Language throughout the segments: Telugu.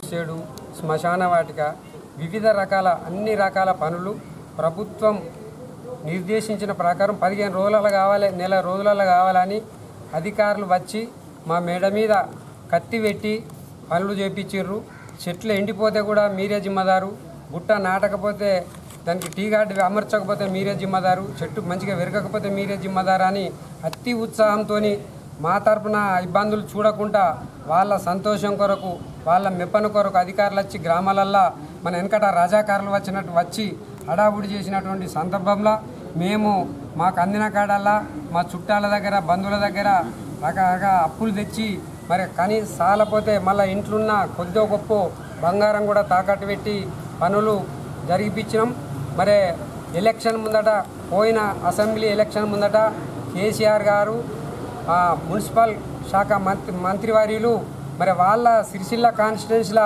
చెడు, శ్మశాన వాటిక, వివిధ రకాల అన్ని రకాల పనులు ప్రభుత్వం నిర్దేశించిన ప్రకారం 15 రోజులలో కావాలి, నెల రోజులలో కావాలని అధికారులు వచ్చి మా మేడ మీద కత్తి పెట్టి పనులు చేపించారు. చెట్లు ఎండిపోతే కూడా మీరే జిమ్మదారు, గుట్ట నాటకపోతే దానికి టీ గార్డు అమర్చకపోతే మీరే జిమ్మదారు, చెట్టు మంచిగా పెరగకపోతే మీరే జిమ్మదారు అని అతి ఉత్సాహంతో మా తరపున ఇబ్బందులు చూడకుండా వాళ్ళ సంతోషం కొరకు, వాళ్ళ మెప్పన కొరకు అధికారులు వచ్చి గ్రామాలల్లో మన వెనకట రజాకారులు వచ్చినట్టు వచ్చి హడావుడి చేసినటువంటి సందర్భంలో మేము మాకు అందిన కాడల్లా మా చుట్టాల దగ్గర, బంధువుల దగ్గర రకరకాల అప్పులు తెచ్చి మరి కానీ సాలపోతే మళ్ళీ ఇంట్లున్న కొద్దో గొప్ప బంగారం కూడా తాకట్టు పెట్టి పనులు జరిగిపించినాం. మరి ఎలక్షన్ ముందట, పోయిన అసెంబ్లీ ఎలక్షన్ ముందట కేసీఆర్ గారు మున్సిపల్ శాఖ మంత్రివర్యులు మరి వాళ్ళ సిరిసిల్ల కాన్స్టిట్యున్సీల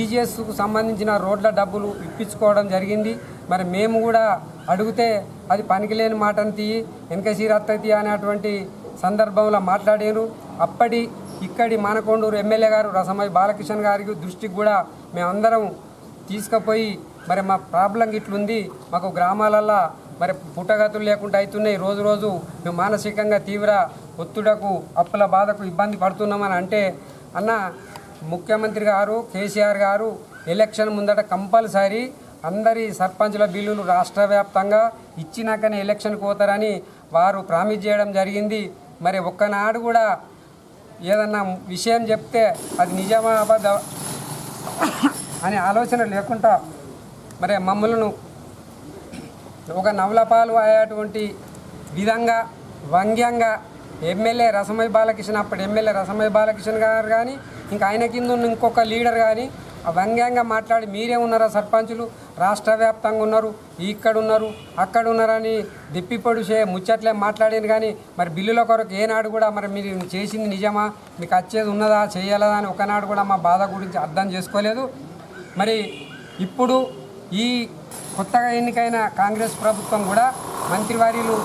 ఈజీఎస్కు సంబంధించిన రోడ్ల డబ్బులు ఇప్పించుకోవడం జరిగింది. మరి మేము కూడా అడిగితే అది పనికిలేని మాటను తీయి వెనకసీరత్తతి అనేటువంటి సందర్భంలో మాట్లాడారు. ఇక్కడి మానకొండూరు ఎమ్మెల్యే గారు రసమయ్య బాలకృష్ణ గారికి దృష్టికి కూడా మేమందరం తీసుకుపోయి మరి మా ప్రాబ్లం ఇట్లుంది, మాకు గ్రామాలల్లో మరి పుట్టగతులు లేకుండా అవుతున్నాయి, రోజు మేము మానసికంగా తీవ్ర ఒత్తిడకు, అప్పుల బాధకు ఇబ్బంది పడుతున్నామని అంటే, అన్న ముఖ్యమంత్రి గారు కేసీఆర్ గారు ఎలక్షన్ ముందట కంపల్సరీ అందరి సర్పంచుల బిల్లులు రాష్ట్ర వ్యాప్తంగా ఇచ్చినాకనే ఎలక్షన్కి పోతారని వారు ప్రామిస్ చేయడం జరిగింది. మరి ఒక్కనాడు కూడా ఏదన్నా విషయం చెప్తే అది నిజమా అబద్ధ అనే ఆలోచన లేకుండా మరి మమ్మల్ని ఒక నవలపాలు అయ్యేటువంటి విధంగా వ్యంగ్యంగా ఎమ్మెల్యే రసమయ్య బాలకృష్ణ, అప్పటి ఎమ్మెల్యే రసమయ్య బాలకృష్ణ గారు కానీ ఇంకా ఆయన కింద ఉన్న ఇంకొక లీడర్ కానీ వ్యంగ్యంగా మాట్లాడి మీరే ఉన్నారా సర్పంచులు, రాష్ట్ర వ్యాప్తంగా ఉన్నారు, ఇక్కడ ఉన్నారు, అక్కడ ఉన్నారని దెప్పిపొడి ముచ్చట్లే మాట్లాడాను. కానీ మరి బిల్లుల కొరకు ఏనాడు కూడా మరి మీరు చేసింది నిజమా, మీకు వచ్చేది ఉన్నదా, చేయాలదా అని ఒకనాడు కూడా మా బాధ గురించి అర్థం చేసుకోలేదు. మరి ఇప్పుడు ఈ కొత్తగా ఎన్నికైన కాంగ్రెస్ ప్రభుత్వం కూడా మంత్రివర్యులు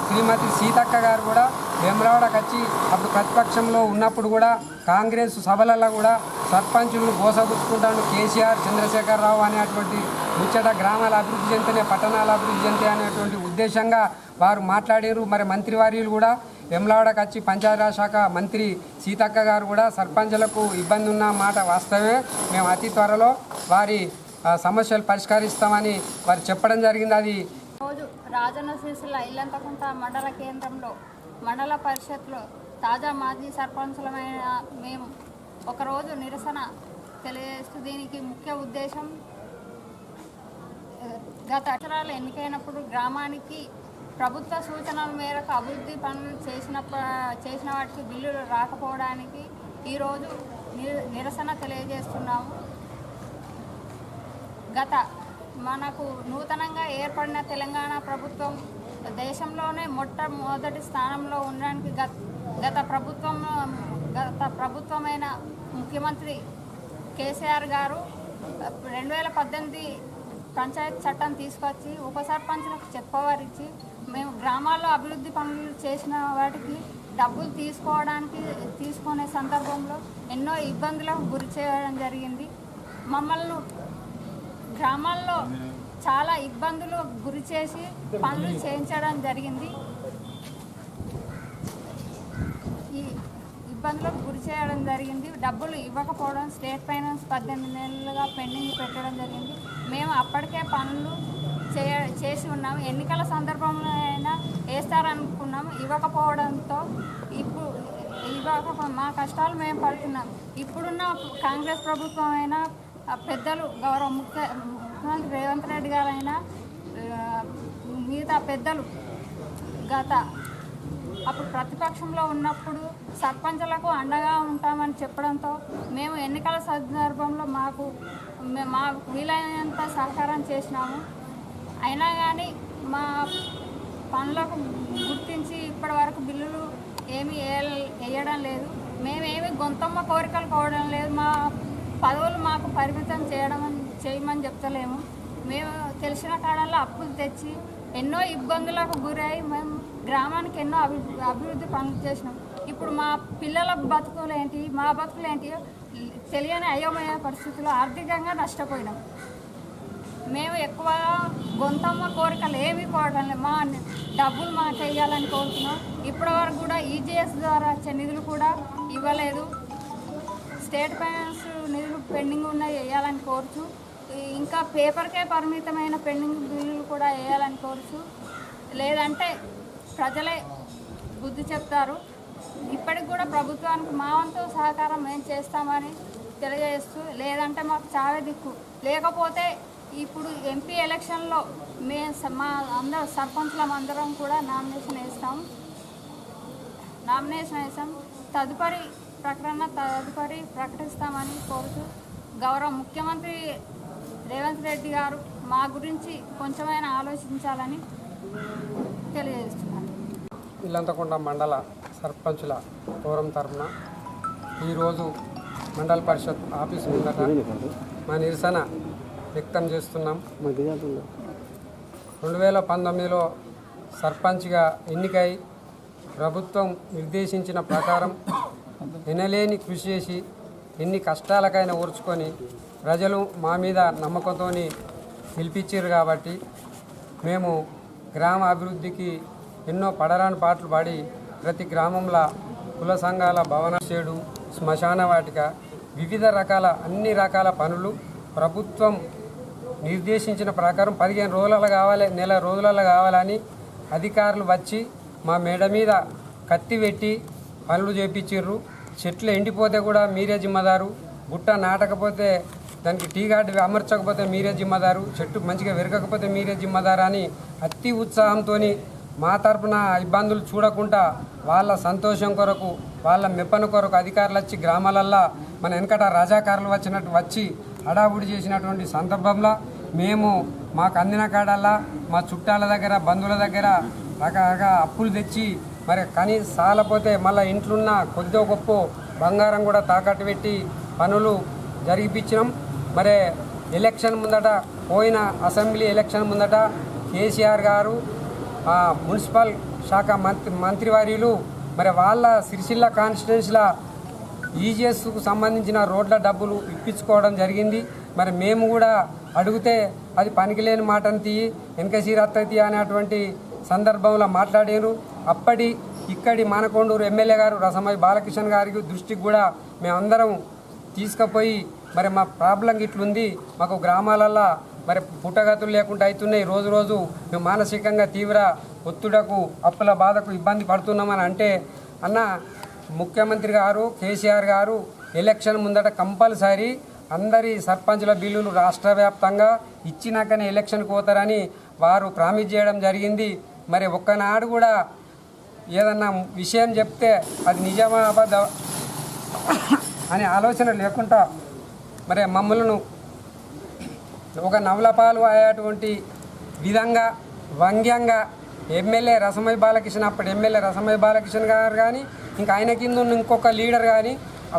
శ్రీమతి సీతక్క గారు కూడా వేములవాడకు వచ్చి అప్పుడు ప్రతిపక్షంలో ఉన్నప్పుడు కూడా కాంగ్రెస్ సభలలో కూడా సర్పంచులను గోసగుచ్చుకుంటాను కేసీఆర్, చంద్రశేఖరరావు అనేటువంటి ముచ్చట గ్రామాల అభివృద్ధి చెందితేనే పట్టణాల అభివృద్ధి చెందుతాయి అనేటువంటి ఉద్దేశంగా వారు మాట్లాడారు. మరి మంత్రివర్యులు కూడా వేములవాడకు వచ్చి పంచాయతీరాజ్ శాఖ మంత్రి సీతక్క గారు కూడా సర్పంచులకు ఇబ్బంది ఉన్న మాట వాస్తవమే, మేము అతి త్వరలో వారి సమస్యలు పరిష్కరిస్తామని వారు చెప్పడం జరిగింది. అది రోజు రాజన్న సిరిసిల్ల ఇల్లంతకుంట మండల కేంద్రంలో మండల పరిషత్లో తాజా మాజీ సర్పంచులమైన మేము ఒకరోజు నిరసన తెలియజేస్తూ దీనికి ముఖ్య ఉద్దేశం గత అక్షరాలు ఎన్నికైనప్పుడు గ్రామానికి ప్రభుత్వ సూచనల మేరకు అభివృద్ధి పనులు చేసిన వాటికి బిల్లులు రాకపోవడానికి ఈరోజు నిరసన తెలియజేస్తున్నాము. మనకు నూతనంగా ఏర్పడిన తెలంగాణ ప్రభుత్వం దేశంలోనే మొట్టమొదటి స్థానంలో ఉండడానికి గత ప్రభుత్వమైన ముఖ్యమంత్రి కేసీఆర్ గారు 2018 పంచాయతీ చట్టం తీసుకొచ్చి ఉప సర్పంచులకు చెప్పవరిచ్చి మేము గ్రామాల్లో అభివృద్ధి పనులు చేసిన వాటికి డబ్బులు తీసుకునే సందర్భంలో ఎన్నో ఇబ్బందులకు గురి చేయడం జరిగింది. మమ్మల్ని గ్రామాల్లో చాలా ఇబ్బందులు గురి చేసి పనులు చేయించడం జరిగింది. ఈ ఇబ్బందులకు గురి చేయడం జరిగింది. డబ్బులు ఇవ్వకపోవడం, స్టేట్ ఫైనాన్స్ 18 నెలలుగా పెండింగ్ పెట్టడం జరిగింది. మేము అప్పటికే పనులు చేసి ఉన్నాము. ఎన్నికల సందర్భంలో అయినా వేస్తారనుకున్నాము. ఇవ్వకపోవడంతో మా కష్టాలు మేము పడుతున్నాం. ఇప్పుడున్న కాంగ్రెస్ ప్రభుత్వం అయినా పెద్దలు గౌరవ ముఖ్యమంత్రి రేవంత్ రెడ్డి గారైనా మిగతా పెద్దలు అప్పుడు ప్రతిపక్షంలో ఉన్నప్పుడు సర్పంచులకు అండగా ఉంటామని చెప్పడంతో మేము ఎన్నికల సందర్భంలో మాకు వీలైనంత సహకారం చేసినాము. అయినా కానీ మా పనులకు గుర్తించి ఇప్పటి వరకు బిల్లులు ఏమీ వేయడం లేదు. మేమేమి గొంతమ్మ కోరికలు కోవడం లేదు. మా పదవులు మాకు పరిమితం చేయమని చెప్తలేము. మేము తెలిసిన కాలంలో అప్పులు తెచ్చి ఎన్నో ఇబ్బందులకు గురై మేము గ్రామానికి ఎన్నో అభివృద్ధి పనులు చేసినాం. ఇప్పుడు మా పిల్లల బతుకులు ఏంటి, మా బతుకులు ఏంటి తెలియని అయోమయ పరిస్థితుల్లో ఆర్థికంగా నష్టపోయినాం. మేము ఎక్కువగా గొంతమ్మ కోరికలు ఏమీ కోరడం లేదు. మా డబ్బులు మాకు వేయాలని కోరుతున్నాం. ఇప్పటివరకు కూడా ఈజీఎస్ ద్వారా వచ్చే నిధులు కూడా ఇవ్వలేదు. స్టేట్ ఫైనాన్స్ నిధులు పెండింగ్ ఉన్నాయి, వేయాలని కోరుచు. ఇంకా పేపర్కే పరిమితమైన పెండింగ్ బిల్లులు కూడా వేయాలని కోరుచు. లేదంటే ప్రజలే బుద్ధి చెప్తారు. ఇప్పటికి కూడా ప్రభుత్వానికి మా వంతు సహకారం మేము చేస్తామని తెలియజేస్తూ, లేదంటే మాకు చావే దిక్కు. లేకపోతే ఇప్పుడు ఎంపీ ఎలక్షన్లో మా సర్పంచులం అందరం కూడా నామినేషన్ వేస్తాం. తదుపరి ప్రకటిస్తామని కోరుతూ, గౌరవ ముఖ్యమంత్రి రేవంత్ రెడ్డి గారు మా గురించి కొంచెమైనా ఆలోచించాలని తెలియజేస్తున్నాను. ఇల్లంతకుంట మండల సర్పంచుల ఫోరం తరఫున ఈరోజు మండల పరిషత్ ఆఫీసు ముందట మా నిరసన వ్యక్తం చేస్తున్నాం. 2019లో సర్పంచ్గా ఎన్నికై ప్రభుత్వం నిర్దేశించిన ప్రకారం ఎనలేని కృషి చేసి ఎన్ని కష్టాలకైనా ఓర్చుకొని ప్రజలు మా మీద నమ్మకంతో గెలిపించారు. కాబట్టి మేము గ్రామ అభివృద్ధికి ఎన్నో పడరాని పాటలు పాడి ప్రతి గ్రామంలో కుల సంఘాల భవన షేడు, శ్మశాన వాటిక, వివిధ రకాల అన్ని రకాల పనులు ప్రభుత్వం నిర్దేశించిన ప్రకారం 15 రోజులలో కావాలి, నెల రోజులలో కావాలని అధికారులు వచ్చి మా మేడ మీద కత్తి పెట్టి పనులు చేపించారు. చెట్లు ఎండిపోతే కూడా మీరే జిమ్మదారు, గుట్ట నాటకపోతే దానికి టీ గార్డు అమర్చకపోతే మీరే జిమ్మదారు, చెట్టు మంచిగా విరగకపోతే మీరే జిమ్మదారు అని అతి ఉత్సాహంతో మా తరపున ఇబ్బందులు చూడకుండా వాళ్ళ సంతోషం కొరకు, వాళ్ళ మెప్పన కొరకు అధికారులు వచ్చి గ్రామాలల్లో మన వెనకట రజాకారులు వచ్చి హడావుడి చేసినటువంటి సందర్భంలో మేము మాకు అందిన కాడల్లా మా చుట్టాల దగ్గర, బంధువుల దగ్గర రకరకాల అప్పులు తెచ్చి మరి కానీ సాలపోతే మళ్ళీ ఇంట్లున్న కొద్దో గొప్ప బంగారం కూడా తాకట్టు పెట్టి పనులు జరిగిపించినాం. మరి ఎలక్షన్ ముందట, పోయిన అసెంబ్లీ ఎలక్షన్ ముందట కేసీఆర్ గారు మున్సిపల్ శాఖ మంత్రివర్యులు మరి వాళ్ళ సిరిసిల్ల కాన్స్టిట్యున్సీల ఈజీఎస్కు సంబంధించిన రోడ్ల డబ్బులు ఇప్పించుకోవడం జరిగింది. మరి మేము కూడా అడిగితే అది పనికిలేని మాటను తీయి వెనకసీరత్తీ అనేటువంటి సందర్భంలో మాట్లాడారు. ఇక్కడి మానకొండూరు ఎమ్మెల్యే గారు రసమయ్య బాలకృష్ణ గారికి దృష్టికి కూడా మేమందరం తీసుకుపోయి మరి మా ప్రాబ్లం ఇట్లుంది, మాకు గ్రామాలల్లో మరి పుట్టగతులు లేకుండా అవుతున్నాయి, రోజు మేము మానసికంగా తీవ్ర ఒత్తిడకు, అప్పుల బాధకు ఇబ్బంది పడుతున్నామని అంటే, అన్న ముఖ్యమంత్రి గారు కేసీఆర్ గారు ఎలక్షన్ ముందట కంపల్సరీ అందరి సర్పంచుల బిల్లులు రాష్ట్ర వ్యాప్తంగా ఇచ్చినాకనే ఎలక్షన్కి పోతారని వారు ప్రామిస్ చేయడం జరిగింది. మరి ఒక్కనాడు కూడా ఏదన్నా విషయం చెప్తే అది నిజమా అబద్ధ అనే ఆలోచన లేకుండా మరి మమ్మల్ని ఒక నవలపాలు అయ్యేటువంటి విధంగా వ్యంగ్యంగా ఎమ్మెల్యే రసమయ్య బాలకృష్ణ, అప్పటి ఎమ్మెల్యే రసమయ్య బాలకృష్ణ గారు కానీ ఇంకా ఆయన కింద ఉన్న ఇంకొక లీడర్ కానీ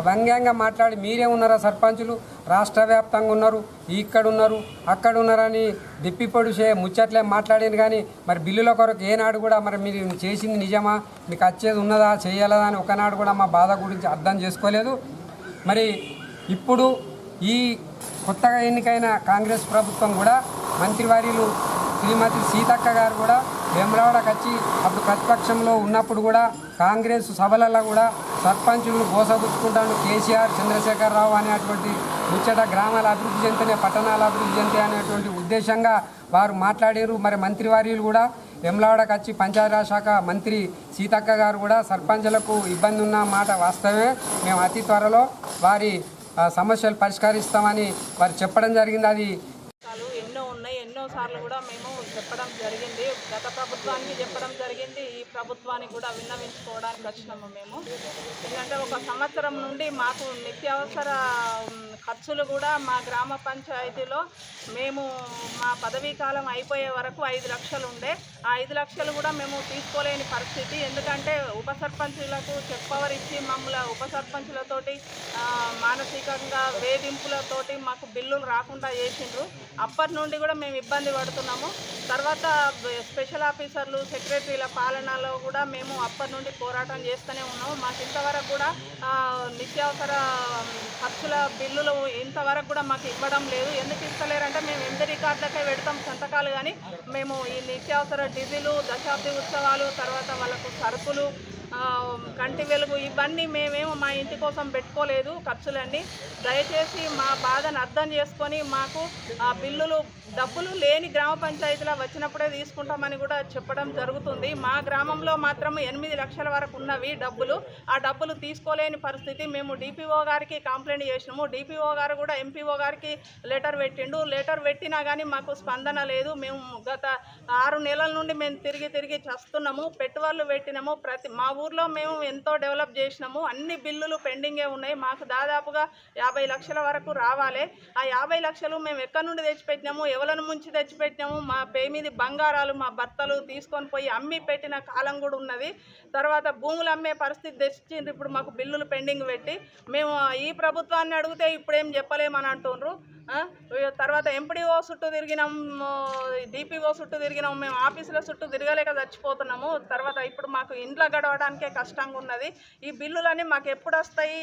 వ్యంగ్యంగా మాట్లాడి మీరే ఉన్నారా సర్పంచులు, రాష్ట్ర వ్యాప్తంగా ఉన్నారు, ఇక్కడ ఉన్నారు, అక్కడ ఉన్నారని దెప్పిపొడి ముచ్చట్లే మాట్లాడాను. కానీ మరి బిల్లుల కొరకు ఏనాడు కూడా మరి మీరు చేసింది నిజమా, మీకు వచ్చేది ఉన్నదా, చేయాలదా అని ఒకనాడు కూడా మా బాధ గురించి అర్థం చేసుకోలేదు. మరి ఇప్పుడు ఈ కొత్తగా ఎన్నికైన కాంగ్రెస్ ప్రభుత్వం కూడా మంత్రివర్యులు శ్రీమతి సీతక్క గారు కూడా వేములవాడకు వచ్చి అప్పుడు ప్రతిపక్షంలో ఉన్నప్పుడు కూడా కాంగ్రెస్ సభలలో కూడా సర్పంచులను గోసగుచ్చుకుంటాను కేసీఆర్, చంద్రశేఖరరావు అనేటువంటి ముచ్చట గ్రామాల అభివృద్ధి చెందితేనే పట్టణాల అభివృద్ధి చెందితే అనేటువంటి ఉద్దేశంగా వారు మాట్లాడారు. మరి మంత్రివర్యులు కూడా వేములవాడకు వచ్చి పంచాయతీరాజ్ శాఖ మంత్రి సీతక్క గారు కూడా సర్పంచులకు ఇబ్బంది ఉన్న మాట వాస్తవమే, మేము అతి త్వరలో వారి సమస్యలు పరిష్కరిస్తామని వారు చెప్పడం జరిగింది. అది ఎన్నో ఉన్నాయి, ఎన్నోసార్లు కూడా మేము చెప్పడం జరిగింది, గత ప్రభుత్వానికి చెప్పడం జరిగింది, ఈ ప్రభుత్వానికి కూడా విన్నవించుకోవడానికి వచ్చినాము. మేము ఎందుకంటే 1 సంవత్సరం నుండి మాకు నిత్యావసర ఖర్చులు కూడా మా గ్రామ పంచాయతీలో మేము మా పదవీ కాలం అయిపోయే వరకు 5 లక్షలు ఉండే, ఆ 5 లక్షలు కూడా మేము తీసుకోలేని పరిస్థితి. ఎందుకంటే ఉప సర్పంచులకు చెక్ పవర్ ఇచ్చి మమ్మల్ని ఉప సర్పంచులతోటి మానసికంగా వేధింపులతోటి మాకు బిల్లులు రాకుండా చేసిండ్రు. అప్పటి నుండి కూడా మేము ఇబ్బంది పడుతున్నాము. తర్వాత స్పెషల్ ఆఫీసర్లు సెక్రటరీల పాలనలో కూడా మేము అప్పటి నుండి పోరాటం చేస్తూనే ఉన్నాము. మాకు ఇంతవరకు కూడా నిత్యావసర ఖర్చుల బిల్లులు ఇంతవరకు కూడా మాకు ఇవ్వడం లేదు. ఎందుకు ఇస్తలేరంటే మేము ఎందు రికార్డులకే పెడతాం సంతకాలు, కానీ మేము ఈ నిత్యావసర డీజిలు, దశాబ్ది ఉత్సవాలు, తర్వాత వాళ్ళకు సరుకులు, కంటి వెలుగు ఇవన్నీ మేమేమో మా ఇంటి కోసం పెట్టుకోలేదు ఖర్చులన్నీ. దయచేసి మా బాధను అర్థం చేసుకొని మాకు ఆ బిల్లులు డబ్బులు లేని గ్రామ పంచాయతీలో వచ్చినప్పుడే తీసుకుంటామని కూడా చెప్పడం జరుగుతుంది. మా గ్రామంలో మాత్రం 8 లక్షల వరకు ఉన్నవి డబ్బులు. ఆ డబ్బులు తీసుకోలేని పరిస్థితి. మేము డిపిఓ గారికి కంప్లైంట్ చేసినాము. డిపిఓ గారు కూడా ఎంపీఓ గారికి లెటర్ పెట్టిండు. లెటర్ పెట్టినా కానీ మాకు స్పందన లేదు. మేము గత 6 నెలల నుండి మేము తిరిగి చేస్తున్నాము. పెట్టుబడులు పెట్టినాము. మా ఊర్లో మేము ఎంతో డెవలప్ చేసినాము. అన్ని బిల్లులు పెండింగే ఉన్నాయి. మాకు దాదాపుగా 50 లక్షల వరకు రావాలి. ఆ 50 లక్షలు మేము ఎక్కడి నుండి తెచ్చిపెట్టినాము, ఎవరిని ముంచి తెచ్చిపెట్టినాము, మా పే మీద బంగారాలు మా భర్తలు తీసుకొని పోయి అమ్మి పెట్టిన కాలం కూడా ఉన్నది. తర్వాత భూములు అమ్మే పరిస్థితి తెచ్చిండ్రు ఇప్పుడు మాకు బిల్లులు పెండింగ్ పెట్టి. మేము ఈ ప్రభుత్వాన్ని అడిగితే ఇప్పుడేం చెప్పలేమని అంటుండ్రు. తర్వాత ఎంపీడీఓ చుట్టూ తిరిగినాం, డిపిఓ చుట్టూ తిరిగినాం, మేము ఆఫీసుల చుట్టూ తిరగలేక చచ్చిపోతున్నాము. తర్వాత ఇప్పుడు మాకు ఇంట్లో గడవడానికే కష్టంగా ఉన్నది. ఈ బిల్లులన్నీ మాకు ఎప్పుడు వస్తాయి,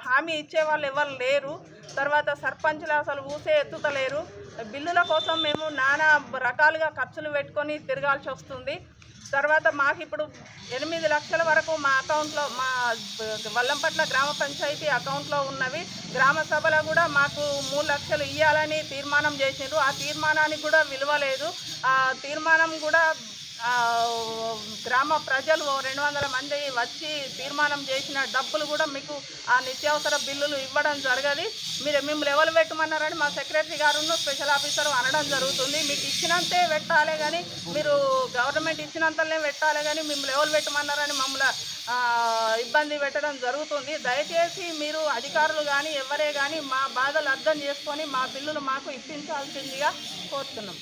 హామీ ఇచ్చే వాళ్ళు ఎవరు లేరు. తర్వాత సర్పంచ్లు అసలు ఊసే ఎత్తుతలేరు. బిల్లుల కోసం మేము నానా రకాలుగా ఖర్చులు పెట్టుకొని తిరగాల్సి వస్తుంది. తర్వాత మాకు ఇప్పుడు 8 లక్షల వరకు మా అకౌంట్లో, మా వల్లంపట్ల గ్రామ పంచాయతీ అకౌంట్లో ఉన్నవి. గ్రామ సభలో కూడా మాకు 3 లక్షలు ఇవ్వాలని తీర్మానం చేసిండ్రు. ఆ తీర్మానానికి కూడా విలువ లేదు. ఆ తీర్మానం కూడా గ్రామ ప్రజలు 200 మంది వచ్చి తీర్మానం చేసిన డబ్బులు కూడా మీకు ఆ నిత్యావసర బిల్లులు ఇవ్వడం జరగదు. మిమ్మల్ని ఎవరు పెట్టమన్నారని మా సెక్రటరీ గారును స్పెషల్ ఆఫీసర్ అనడం జరుగుతుంది. మీకు ఇచ్చినంతే పెట్టాలి కానీ, మీరు గవర్నమెంట్ ఇచ్చినంతనే పెట్టాలి కానీ మిమ్మల్ని ఎవరు పెట్టమన్నారని మమ్మల్ని ఇబ్బంది పెట్టడం జరుగుతుంది. దయచేసి మీరు అధికారులు కానీ ఎవరే కానీ మా బాధలు అర్థం చేసుకొని మా బిల్లులు మాకు ఇప్పించాల్సిందిగా కోరుతున్నాం.